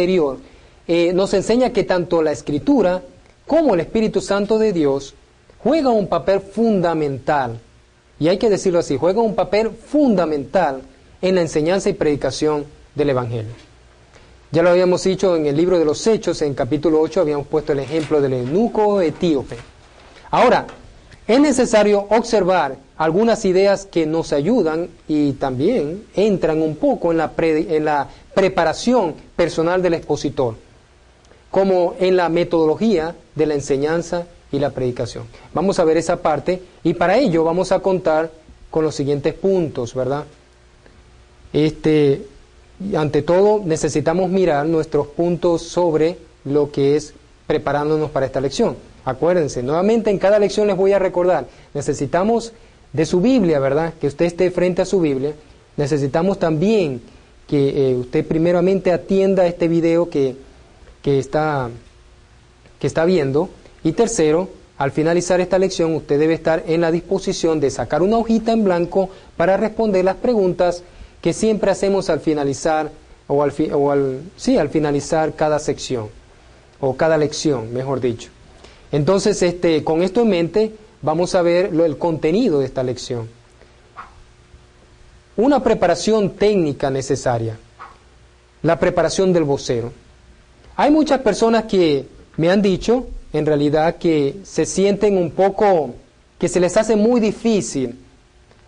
exterior, nos enseña que tanto la Escritura como el Espíritu Santo de Dios juega un papel fundamental, y hay que decirlo así, juega un papel fundamental en la enseñanza y predicación del Evangelio. Ya lo habíamos dicho en el libro de los Hechos, en capítulo 8, habíamos puesto el ejemplo del eunuco etíope. Ahora, es necesario observar algunas ideas que nos ayudan y también entran un poco en la preparación personal del expositor, como en la metodología de la enseñanza y la predicación. Vamos a ver esa parte y para ello vamos a contar con los siguientes puntos, ¿verdad? Ante todo, necesitamos mirar nuestros puntos sobre lo que es preparándonos para esta lección. Acuérdense, nuevamente en cada lección les voy a recordar, necesitamos de su Biblia, ¿verdad? Que usted esté frente a su Biblia. Necesitamos también que usted primeramente atienda este video que está viendo. Y tercero, al finalizar esta lección, usted debe estar en la disposición de sacar una hojita en blanco para responder las preguntas que siempre hacemos al finalizar, al finalizar cada sección, o cada lección, mejor dicho. Entonces, con esto en mente, vamos a ver el contenido de esta lección. Una preparación técnica necesaria, la preparación del vocero. Hay muchas personas que me han dicho, en realidad, que se sienten un poco, que se les hace muy difícil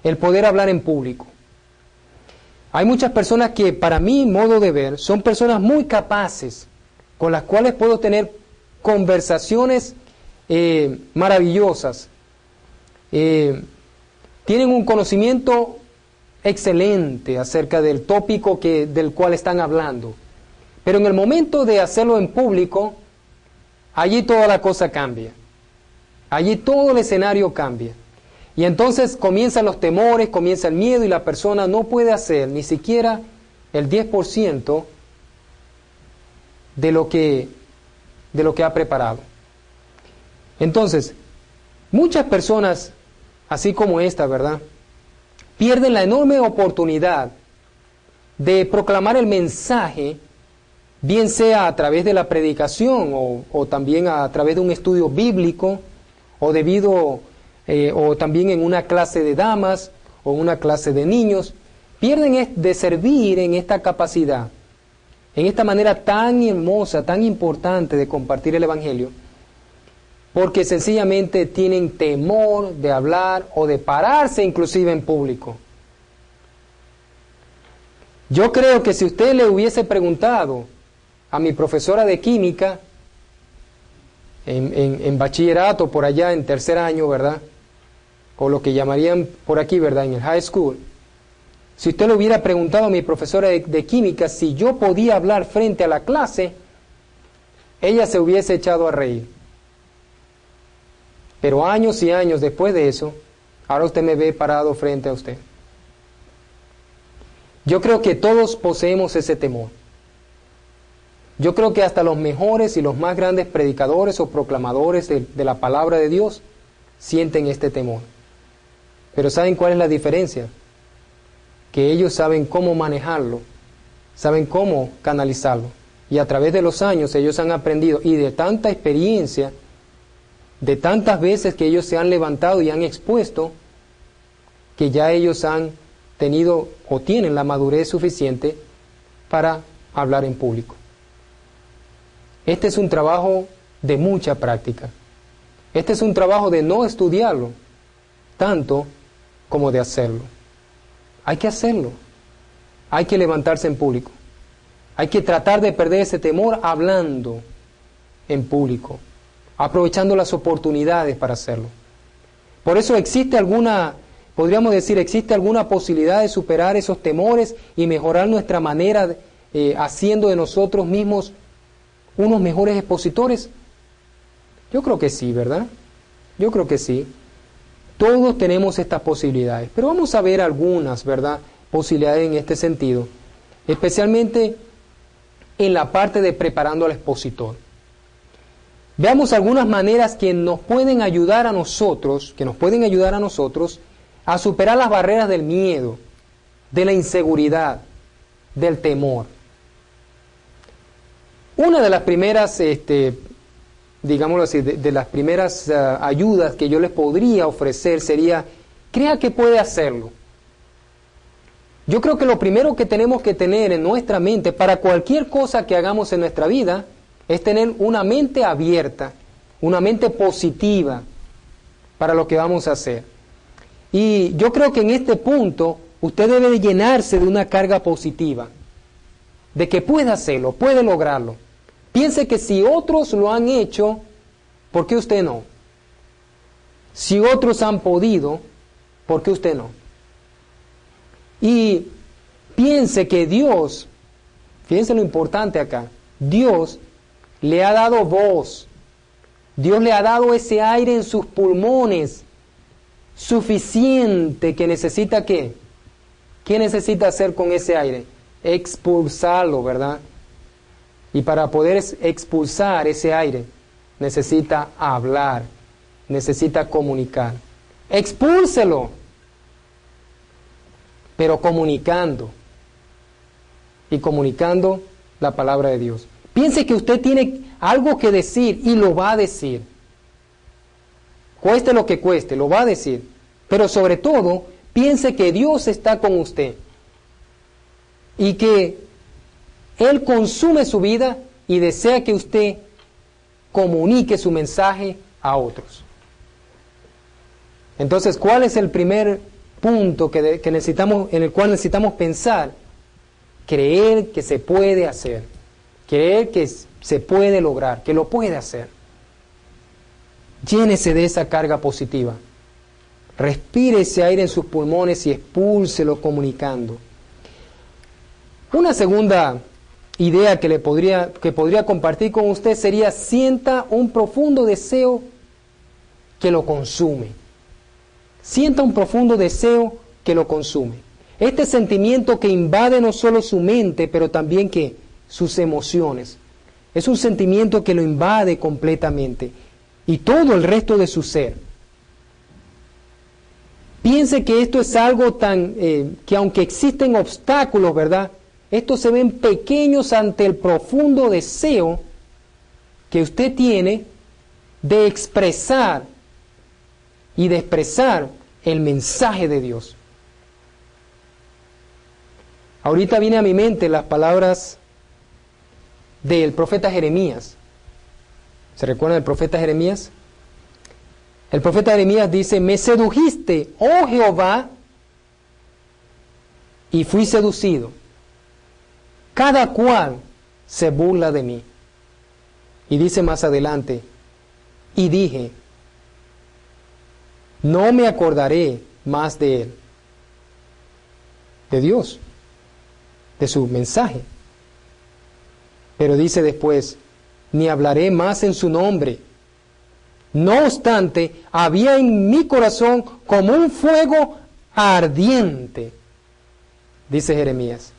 el poder hablar en público. Hay muchas personas que, para mi modo de ver, son personas muy capaces, con las cuales puedo tener conversaciones maravillosas. Tienen un conocimiento excelente acerca del tópico del cual están hablando. Pero en el momento de hacerlo en público, allí toda la cosa cambia. Allí todo el escenario cambia. Y entonces comienzan los temores, comienza el miedo y la persona no puede hacer ni siquiera el 10% de lo que ha preparado. Entonces, muchas personas, así como esta, ¿verdad?, pierden la enorme oportunidad de proclamar el mensaje, bien sea a través de la predicación o también a través de un estudio bíblico o también en una clase de damas o en una clase de niños. Pierden de servir en esta capacidad, en esta manera tan hermosa, tan importante de compartir el Evangelio, porque sencillamente tienen temor de hablar o de pararse inclusive en público. Yo creo que si usted le hubiese preguntado a mi profesora de química en bachillerato, por allá en tercer año, ¿verdad?, o lo que llamarían por aquí, ¿verdad?, en el high school, si usted le hubiera preguntado a mi profesora de química si yo podía hablar frente a la clase, ella se hubiese echado a reír. Pero años y años después de eso, ahora usted me ve parado frente a usted. Yo creo que todos poseemos ese temor. Yo creo que hasta los mejores y los más grandes predicadores o proclamadores de la palabra de Dios sienten este temor. Pero ¿saben cuál es la diferencia? Que ellos saben cómo manejarlo, saben cómo canalizarlo. Y a través de los años ellos han aprendido, y de tanta experiencia, de tantas veces que ellos se han levantado y han expuesto, que ya ellos han tenido o tienen la madurez suficiente para hablar en público. Este es un trabajo de mucha práctica. Este es un trabajo de no estudiarlo tanto como de hacerlo. Hay que hacerlo. Hay que levantarse en público. Hay que tratar de perder ese temor hablando en público, aprovechando las oportunidades para hacerlo. Por eso existe podríamos decir, existe alguna posibilidad de superar esos temores y mejorar nuestra manera, haciendo de nosotros mismos unos mejores expositores. Yo creo que sí, ¿verdad? Yo creo que sí. Todos tenemos estas posibilidades, pero vamos a ver algunas, ¿verdad?, posibilidades en este sentido, especialmente en la parte de preparando al expositor. Veamos algunas maneras que nos pueden ayudar a nosotros, a superar las barreras del miedo, de la inseguridad, del temor. Una de las primeras, digámoslo así, de las primeras ayudas que yo les podría ofrecer sería, crea que puede hacerlo. Yo creo que lo primero que tenemos que tener en nuestra mente para cualquier cosa que hagamos en nuestra vida es tener una mente abierta, una mente positiva para lo que vamos a hacer. Y yo creo que en este punto usted debe de llenarse de una carga positiva, de que puede hacerlo, puede lograrlo. Piense que si otros lo han hecho, ¿por qué usted no? Si otros han podido, ¿por qué usted no? Y piense que Dios, fíjense lo importante acá, Dios le ha dado voz, Dios le ha dado ese aire en sus pulmones suficiente que necesita ¿qué? ¿Qué necesita hacer con ese aire? Expulsarlo, ¿verdad? Y para poder expulsar ese aire necesita hablar, necesita comunicar. Expúlselo, pero comunicando y comunicando la palabra de Dios. Piense que usted tiene algo que decir y lo va a decir. Cueste lo que cueste, lo va a decir. Pero sobre todo, piense que Dios está con usted y que Él consume su vida y desea que usted comunique su mensaje a otros. Entonces, ¿cuál es el primer punto que necesitamos, en el cual necesitamos pensar? Creer que se puede hacer, creer que se puede lograr, que lo puede hacer. Llénese de esa carga positiva. Respire ese aire en sus pulmones y expúlselo comunicando. Una segunda idea que podría compartir con usted sería: sienta un profundo deseo que lo consume. Sienta un profundo deseo que lo consume. Este sentimiento que invade no solo su mente, pero también que sus emociones. Es un sentimiento que lo invade completamente y todo el resto de su ser. Piense que esto es algo tan que aunque existen obstáculos, ¿verdad? Estos se ven pequeños ante el profundo deseo que usted tiene de expresar y de expresar el mensaje de Dios. Ahorita viene a mi mente las palabras del profeta Jeremías. ¿Se recuerdan del profeta Jeremías? El profeta Jeremías dice: me sedujiste, oh Jehová, y fui seducido. Cada cual se burla de mí. Y dice más adelante: y dije, no me acordaré más de él, de Dios, de su mensaje. Pero dice después: ni hablaré más en su nombre. No obstante, había en mi corazón como un fuego ardiente, dice Jeremías.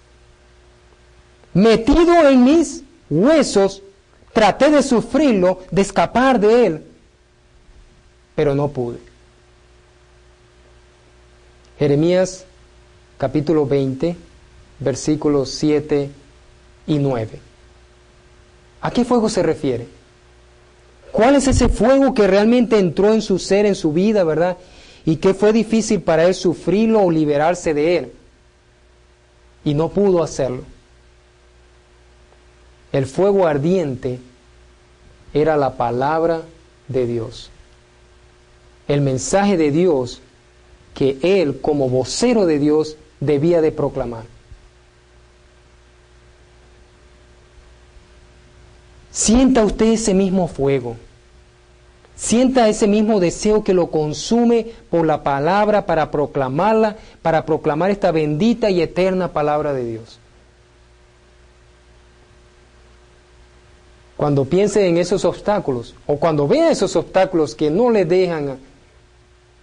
Metido en mis huesos, traté de sufrirlo, de escapar de él, pero no pude. Jeremías capítulo 20, versículos 7 y 9. ¿A qué fuego se refiere? ¿Cuál es ese fuego que realmente entró en su ser, en su vida, verdad? Y que fue difícil para él sufrirlo o liberarse de él. Y no pudo hacerlo. El fuego ardiente era la palabra de Dios. El mensaje de Dios que él, como vocero de Dios, debía de proclamar. Sienta usted ese mismo fuego. Sienta ese mismo deseo que lo consume por la palabra para proclamarla, para proclamar esta bendita y eterna palabra de Dios. Cuando piense en esos obstáculos, o cuando vea esos obstáculos que no le dejan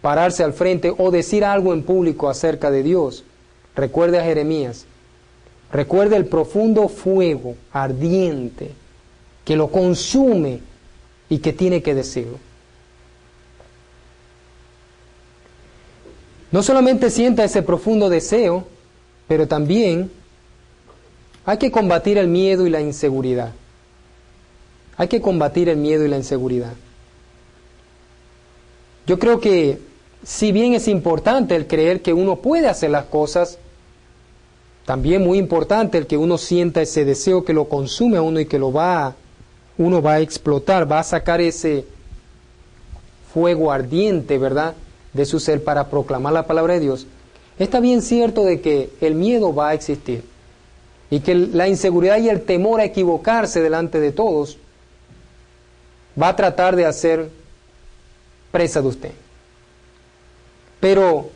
pararse al frente o decir algo en público acerca de Dios, recuerde a Jeremías. Recuerde el profundo fuego ardiente que lo consume y que tiene que decirlo. No solamente sienta ese profundo deseo, pero también hay que combatir el miedo y la inseguridad. Hay que combatir el miedo y la inseguridad. Yo creo que si bien es importante el creer que uno puede hacer las cosas, también muy importante el que uno sienta ese deseo que lo consume a uno y que uno va a explotar, va a sacar ese fuego ardiente, ¿verdad?, de su ser para proclamar la palabra de Dios. Está bien cierto de que el miedo va a existir y que la inseguridad y el temor a equivocarse delante de todos va a tratar de hacer presa de usted. Pero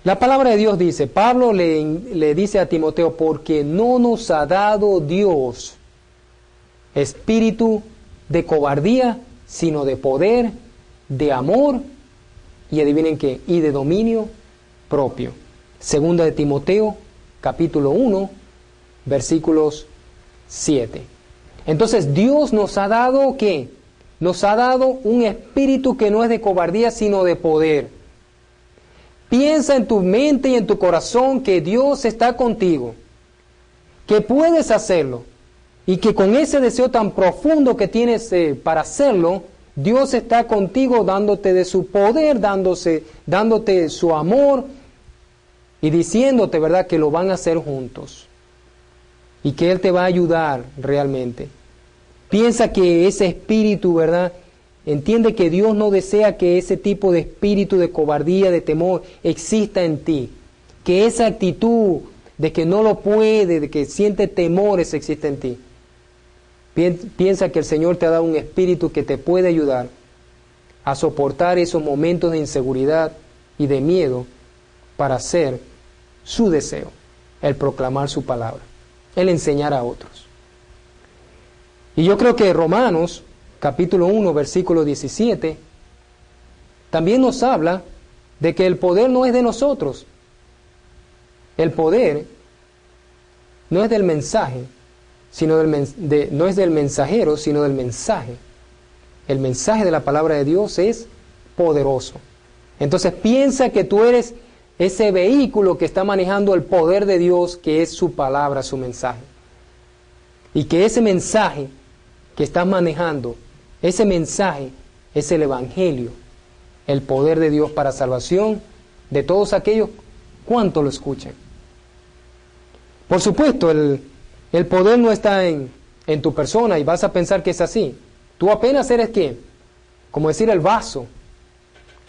la palabra de Dios dice, Pablo le dice a Timoteo, porque no nos ha dado Dios espíritu de cobardía, sino de poder, de amor y adivinen qué, y de dominio propio. Segunda de Timoteo, capítulo 1, versículos 7. Entonces Dios nos ha dado ¿qué? Nos ha dado un espíritu que no es de cobardía, sino de poder. Piensa en tu mente y en tu corazón que Dios está contigo, que puedes hacerlo y que con ese deseo tan profundo que tienes para hacerlo, Dios está contigo dándote de su poder, dándote su amor y diciéndote, ¿verdad?, que lo van a hacer juntos y que Él te va a ayudar realmente. Piensa que ese espíritu, ¿verdad?, entiende que Dios no desea que ese tipo de espíritu de cobardía, de temor, exista en ti. Que esa actitud de que no lo puede, de que siente temores, existe en ti. Piensa que el Señor te ha dado un espíritu que te puede ayudar a soportar esos momentos de inseguridad y de miedo para hacer su deseo, el proclamar su palabra, el enseñar a otros. Y yo creo que Romanos capítulo 1, versículo 17, también nos habla de que el poder no es de nosotros. El poder no es del mensaje, no es del mensajero, sino del mensaje. El mensaje de la palabra de Dios es poderoso. Entonces piensa que tú eres ese vehículo que está manejando el poder de Dios, que es su palabra, su mensaje. Y que ese mensaje que estás manejando, ese mensaje es el Evangelio, el poder de Dios para salvación de todos aquellos cuantos lo escuchen. Por supuesto, el poder no está en tu persona y vas a pensar que es así. Tú apenas eres ¿qué? Como decir el vaso.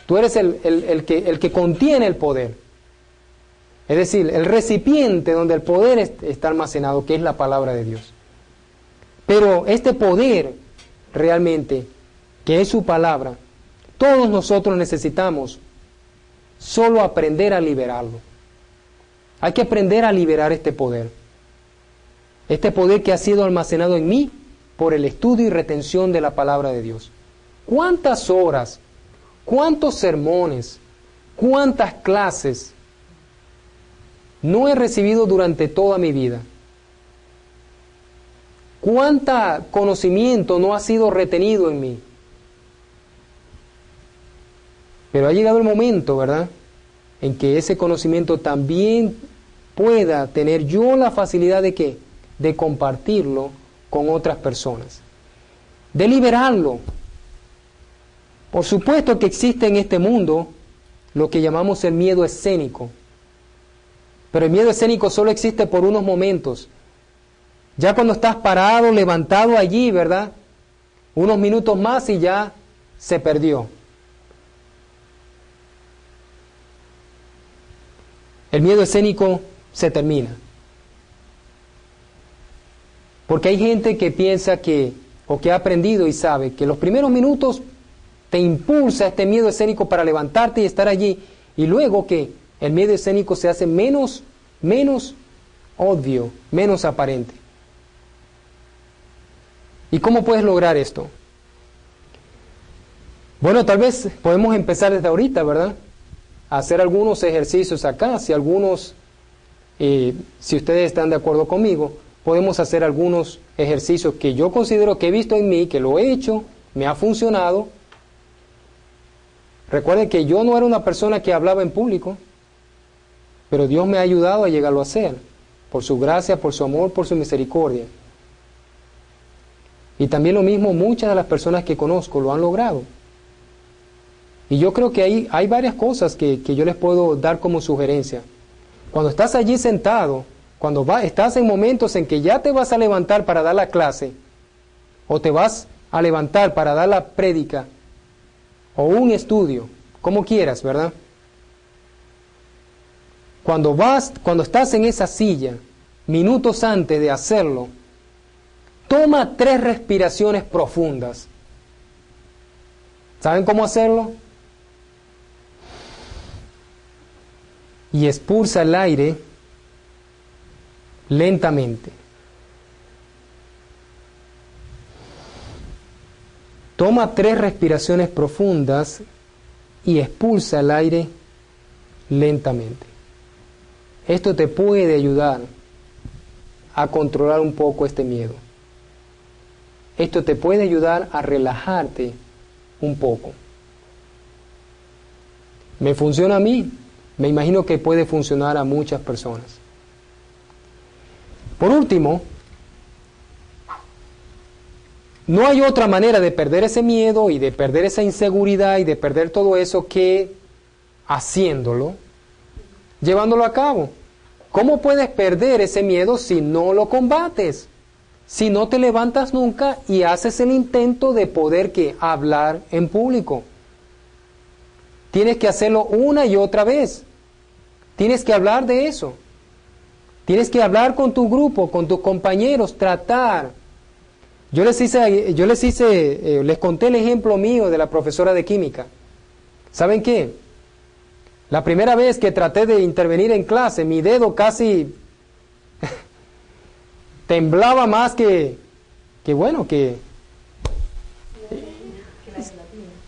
Tú eres el que contiene el poder. Es decir, el recipiente donde el poder está almacenado, que es la palabra de Dios. Pero este poder realmente, que es su palabra, todos nosotros necesitamos solo aprender a liberarlo. Hay que aprender a liberar este poder que ha sido almacenado en mí por el estudio y retención de la palabra de Dios. ¿Cuántas horas, cuántos sermones, cuántas clases no he recibido durante toda mi vida? ¿Cuánto conocimiento no ha sido retenido en mí? Pero ha llegado el momento, ¿verdad?, en que ese conocimiento también pueda tener yo la facilidad de ¿qué? De compartirlo con otras personas, de liberarlo. Por supuesto que existe en este mundo lo que llamamos el miedo escénico, pero el miedo escénico solo existe por unos momentos. Ya cuando estás parado, levantado allí, ¿verdad?, unos minutos más y ya se perdió. El miedo escénico se termina. Porque hay gente que piensa o que ha aprendido y sabe que los primeros minutos te impulsa este miedo escénico para levantarte y estar allí, y luego que el miedo escénico se hace menos obvio, menos aparente. ¿Y cómo puedes lograr esto? Bueno, tal vez podemos empezar desde ahorita, ¿verdad?, a hacer algunos ejercicios acá. Si ustedes están de acuerdo conmigo, podemos hacer algunos ejercicios que yo considero que he visto en mí, que lo he hecho, me ha funcionado. Recuerden que yo no era una persona que hablaba en público, pero Dios me ha ayudado a llegarlo a hacer, por su gracia, por su amor, por su misericordia. Y también lo mismo, muchas de las personas que conozco lo han logrado. Y yo creo que hay varias cosas que yo les puedo dar como sugerencia. Cuando estás allí sentado, cuando estás en momentos en que ya te vas a levantar para dar la clase, o te vas a levantar para dar la prédica, o un estudio, como quieras, ¿verdad? Cuando estás en esa silla, minutos antes de hacerlo, toma 3 respiraciones profundas. ¿Saben cómo hacerlo? Y expulsa el aire lentamente. Toma 3 respiraciones profundas y expulsa el aire lentamente. Esto te puede ayudar a controlar un poco este miedo. Esto te puede ayudar a relajarte un poco. ¿Me funciona a mí? Me imagino que puede funcionar a muchas personas. Por último, no hay otra manera de perder ese miedo y de perder esa inseguridad y de perder todo eso que haciéndolo, llevándolo a cabo. ¿Cómo puedes perder ese miedo si no lo combates? Si no te levantas nunca y haces el intento de poder hablar en público. Tienes que hacerlo una y otra vez. Tienes que hablar de eso. Tienes que hablar con tu grupo, con tus compañeros, tratar. Les conté el ejemplo mío de la profesora de química. ¿Saben qué? La primera vez que traté de intervenir en clase, mi dedo casi temblaba más que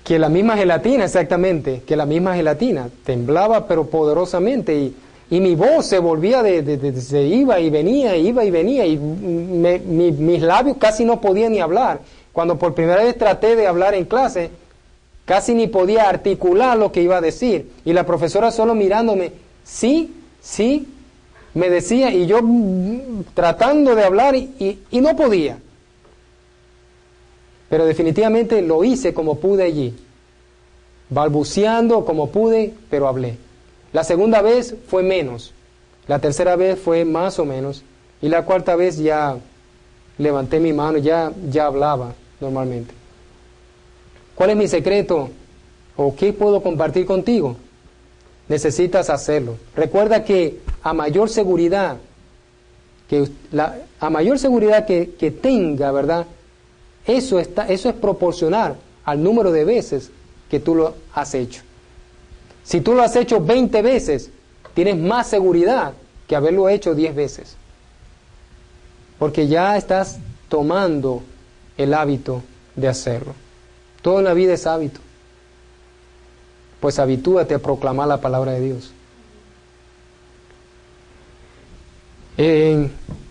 la misma gelatina, exactamente, que la misma gelatina. Temblaba pero poderosamente y mi voz se volvía se iba y venía, y mis labios casi no podían ni hablar. Cuando por primera vez traté de hablar en clase, casi ni podía articular lo que iba a decir. Y la profesora solo mirándome, sí, me decía, y yo tratando de hablar y no podía. Pero definitivamente lo hice como pude allí, balbuceando como pude, pero hablé. La segunda vez fue menos, la tercera vez fue más o menos, y la cuarta vez ya levanté mi mano, ya hablaba normalmente. ¿Cuál es mi secreto? ¿O qué puedo compartir contigo? Necesitas hacerlo. Recuerda que a mayor seguridad que tenga, ¿verdad? Eso es proporcional al número de veces que tú lo has hecho. Si tú lo has hecho 20 veces, tienes más seguridad que haberlo hecho 10 veces. Porque ya estás tomando el hábito de hacerlo. Todo en la vida es hábito. Pues habitúate a proclamar la palabra de Dios.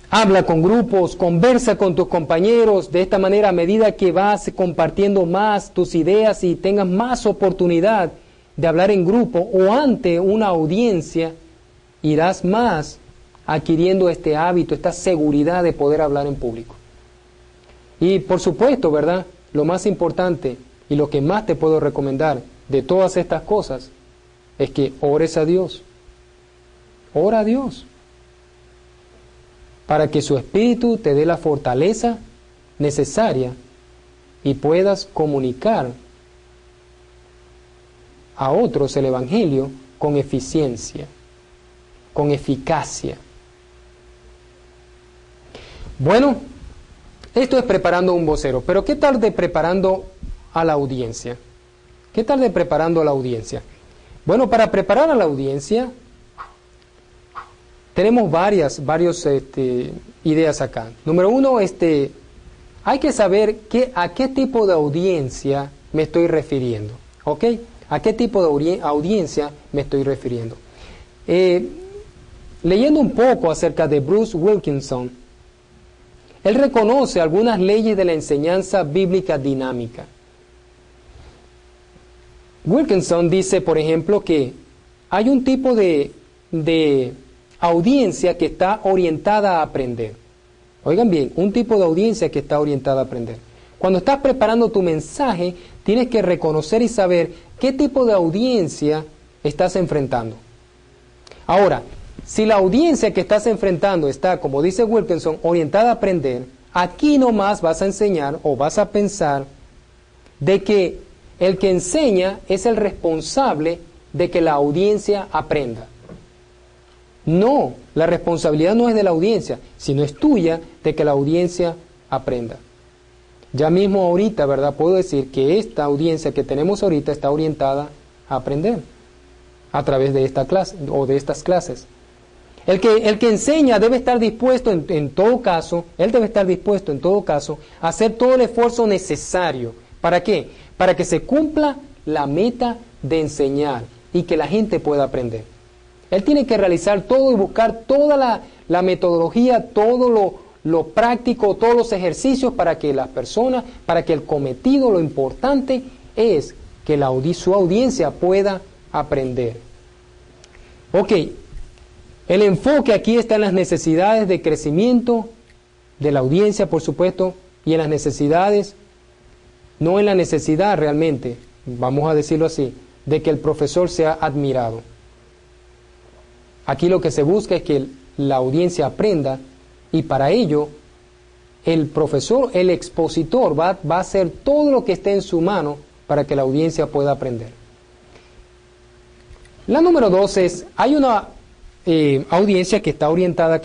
Habla con grupos, conversa con tus compañeros. De esta manera, a medida que vas compartiendo más tus ideas y tengas más oportunidad de hablar en grupo o ante una audiencia, irás más adquiriendo este hábito, esta seguridad de poder hablar en público. Y por supuesto, ¿verdad? Lo más importante y lo que más te puedo recomendar de todas estas cosas es que ores a Dios. Ora a Dios para que su Espíritu te dé la fortaleza necesaria y puedas comunicar a otros el Evangelio con eficiencia, con eficacia. Bueno, esto es preparando un vocero, pero ¿qué tal de preparando a la audiencia? ¿Qué tal de preparando a la audiencia? Bueno, para preparar a la audiencia tenemos varias ideas acá. Número uno, hay que saber a qué tipo de audiencia me estoy refiriendo, ¿ok? ¿A qué tipo de audiencia me estoy refiriendo? Leyendo un poco acerca de Bruce Wilkinson, él reconoce algunas leyes de la enseñanza bíblica dinámica. Wilkinson dice, por ejemplo, que hay un tipo de audiencia que está orientada a aprender. Oigan bien, un tipo de audiencia que está orientada a aprender. Cuando estás preparando tu mensaje, tienes que reconocer y saber qué tipo de audiencia estás enfrentando. Ahora, si la audiencia que estás enfrentando está, como dice Wilkinson, orientada a aprender, aquí nomás vas a enseñar o vas a pensar de que el que enseña es el responsable de que la audiencia aprenda. No, la responsabilidad no es de la audiencia, sino es tuya de que la audiencia aprenda. Ya mismo ahorita, ¿verdad? Puedo decir que esta audiencia que tenemos ahorita está orientada a aprender a través de esta clase o de estas clases. El que enseña debe estar dispuesto en todo caso, él debe estar dispuesto en todo caso a hacer todo el esfuerzo necesario. ¿Para qué? Para que se cumpla la meta de enseñar y que la gente pueda aprender. Él tiene que realizar todo y buscar toda la metodología, todo lo práctico, todos los ejercicios para que las personas, para que el cometido, lo importante es que su audiencia pueda aprender. Ok, el enfoque aquí está en las necesidades de crecimiento de la audiencia, por supuesto, y en las necesidades, no en la necesidad realmente, vamos a decirlo así, de que el profesor sea admirado. Aquí lo que se busca es que la audiencia aprenda y para ello el profesor, el expositor va a hacer todo lo que esté en su mano para que la audiencia pueda aprender. La número 2 es, hay una audiencia que está orientada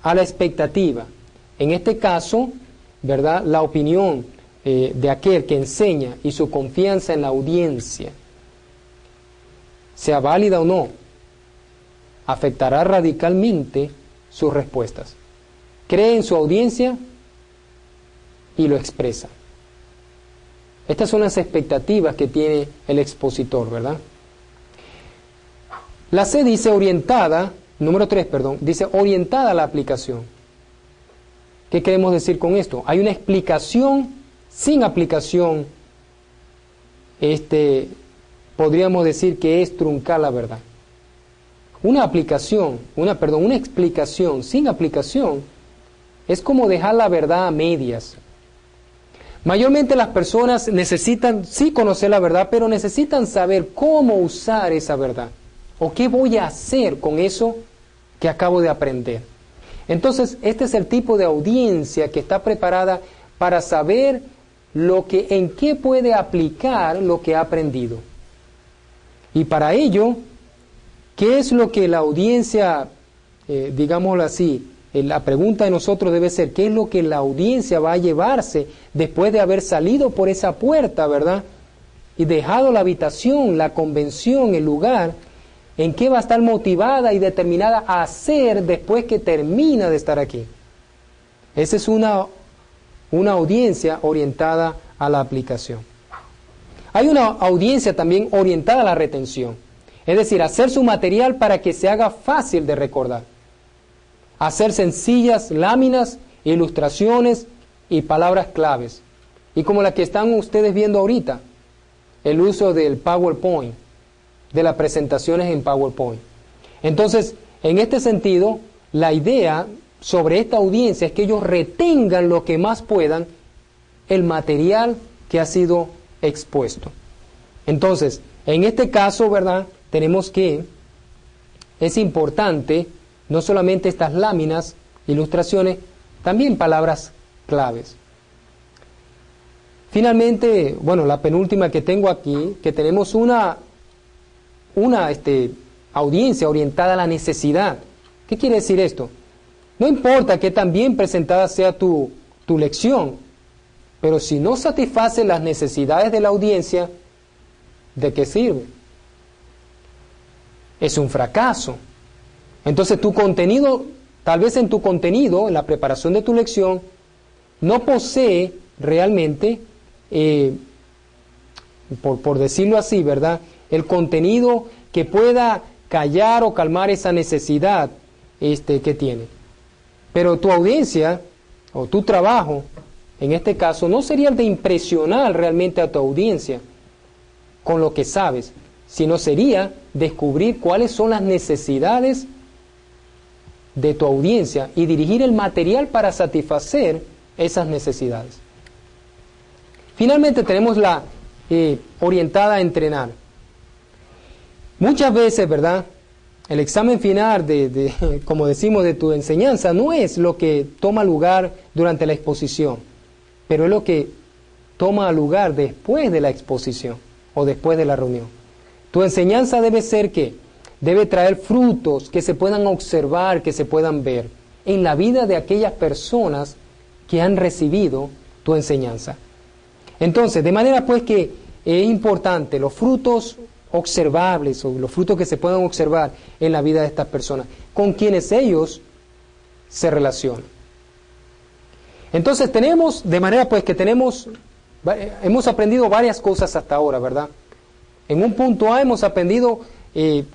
a la expectativa. En este caso, ¿verdad? La opinión de aquel que enseña y su confianza en la audiencia, sea válida o no, afectará radicalmente sus respuestas. Cree en su audiencia y lo expresa. Estas son las expectativas que tiene el expositor, ¿verdad? La C dice orientada, número 3, perdón, dice orientada a la aplicación. ¿Qué queremos decir con esto? Hay una explicación sin aplicación, podríamos decir que es truncar la verdad. Una explicación sin aplicación es como dejar la verdad a medias. Mayormente las personas necesitan sí conocer la verdad, pero necesitan saber cómo usar esa verdad o qué voy a hacer con eso que acabo de aprender. Entonces, este es el tipo de audiencia que está preparada para saber en qué puede aplicar lo que ha aprendido. Y para ello, ¿qué es lo que la audiencia, digámoslo así, la pregunta de nosotros debe ser, ¿qué es lo que la audiencia va a llevarse después de haber salido por esa puerta, ¿verdad? Y dejado la habitación, la convención, el lugar, ¿en qué va a estar motivada y determinada a hacer después que termina de estar aquí? Esa es una audiencia orientada a la aplicación. Hay una audiencia también orientada a la retención. Es decir, hacer su material para que se haga fácil de recordar. Hacer sencillas láminas, ilustraciones y palabras claves. Y como la que están ustedes viendo ahorita, el uso del PowerPoint, de las presentaciones en PowerPoint. Entonces, en este sentido, la idea sobre esta audiencia es que ellos retengan lo que más puedan el material que ha sido expuesto. Entonces, en este caso, ¿verdad? Tenemos que, es importante, no solamente estas láminas, ilustraciones, también palabras claves. Finalmente, bueno, la penúltima que tengo aquí, que tenemos una audiencia orientada a la necesidad. ¿Qué quiere decir esto? No importa que tan bien presentada sea tu lección, pero si no satisface las necesidades de la audiencia, ¿de qué sirve? Es un fracaso. Entonces tu contenido, tal vez en tu contenido, en la preparación de tu lección, no posee realmente, por decirlo así, ¿verdad?, el contenido que pueda callar o calmar esa necesidad que tiene. Pero tu audiencia o tu trabajo, en este caso, no sería el de impresionar realmente a tu audiencia con lo que sabes, sino sería descubrir cuáles son las necesidades de tu audiencia y dirigir el material para satisfacer esas necesidades. Finalmente tenemos la orientada a entrenar. Muchas veces, ¿verdad?, el examen final como decimos, de tu enseñanza no es lo que toma lugar durante la exposición, pero es lo que toma lugar después de la exposición o después de la reunión. Tu enseñanza debe ser que debe traer frutos que se puedan observar, que se puedan ver en la vida de aquellas personas que han recibido tu enseñanza. Entonces, de manera pues que es importante los frutos observables o los frutos que se puedan observar en la vida de estas personas, con quienes ellos se relacionan. Entonces tenemos, de manera pues que hemos aprendido varias cosas hasta ahora, ¿verdad? En un punto A hemos aprendido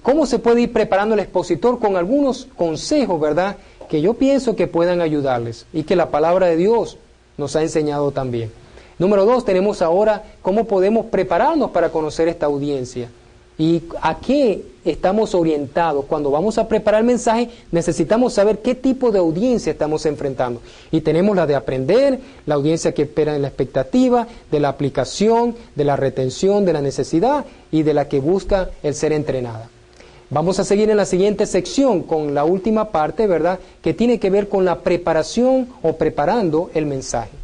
cómo se puede ir preparando el expositor con algunos consejos, ¿verdad?, que yo pienso que puedan ayudarles y que la palabra de Dios nos ha enseñado también. Número 2, tenemos ahora cómo podemos prepararnos para conocer esta audiencia y a qué estamos orientados. Cuando vamos a preparar el mensaje, necesitamos saber qué tipo de audiencia estamos enfrentando. Y tenemos la de aprender, la audiencia que espera en la expectativa, de la aplicación, de la retención, de la necesidad y de la que busca el ser entrenada. Vamos a seguir en la siguiente sección con la última parte, ¿verdad?, que tiene que ver con la preparación o preparando el mensaje.